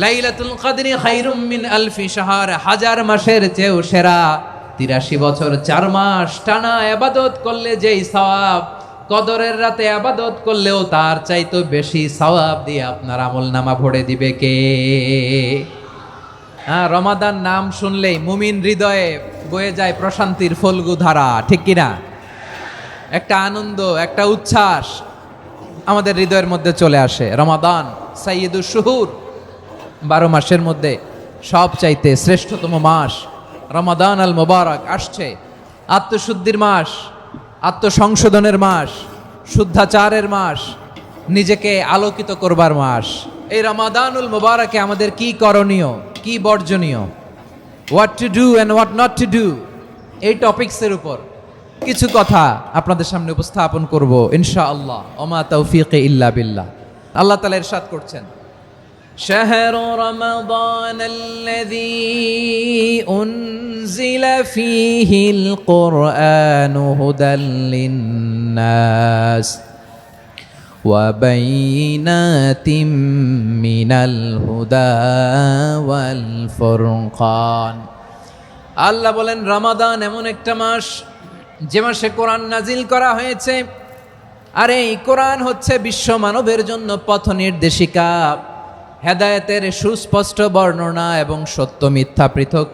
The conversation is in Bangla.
লাইলাতুল কদরি খায়রুম মিন আলফি শাহর, হাজার মাসের চেয়েও সেরা। 83 বছর 4 মাস টানা ইবাদত করলে যেই সওয়াব, কদরের রাতে ইবাদত করলেও তার চাইতে বেশি সওয়াব দিয়ে আপনার আমলনামা ভরে দিবে কে? হ্যাঁ, রমাদান নাম শুনলেই মুমিন হৃদয়ে বয়ে যায় প্রশান্তির ফল্গু ধারা, ঠিক কিনা? একটা আনন্দ, একটা উচ্ছ্বাস আমাদের হৃদয়ের মধ্যে চলে আসে। রমাদান সাইয়্যিদুশ শুহুর, 12 মাসের মধ্যে সব চাইতে শ্রেষ্ঠতম মাস রমাদান আল মুবারক আসছে। আত্মশুদ্ধির মাস, আত্মসংশোধনের মাস, শুদ্ধাচারের মাস, নিজেকে আলোকিত করবার মাস। এই রমাদানুল মুবারকে আমাদের কি করণীয়, কি বর্জনীয়, what to do and what not to do, এই টপিকসের উপর কিছু কথা আপনাদের সামনে উপস্থাপন করব ইনশাআল্লাহ। ওমা তাওফীকি ইল্লা বিল্লাহ। আল্লাহ তাআলা ইরশাদ করছেন, শাহরু রমাদান আল্লাযী উনজিলা ফীহিল কুরআনু হুদাল লিন্নাস ওয়া বাইনাতিম মিনাল হুদা ওয়াল ফুরকান। আল্লাহ বলেন, রমাদান এমন একটা মাস যে মাসে কোরআন নাজিল করা হয়েছে। আর এই কোরআন হচ্ছে বিশ্ব মানবের জন্য পথ নির্দেশিকা, হেদায়েতের সুস্পষ্ট বর্ণনা এবং সত্য মিথ্যা পৃথক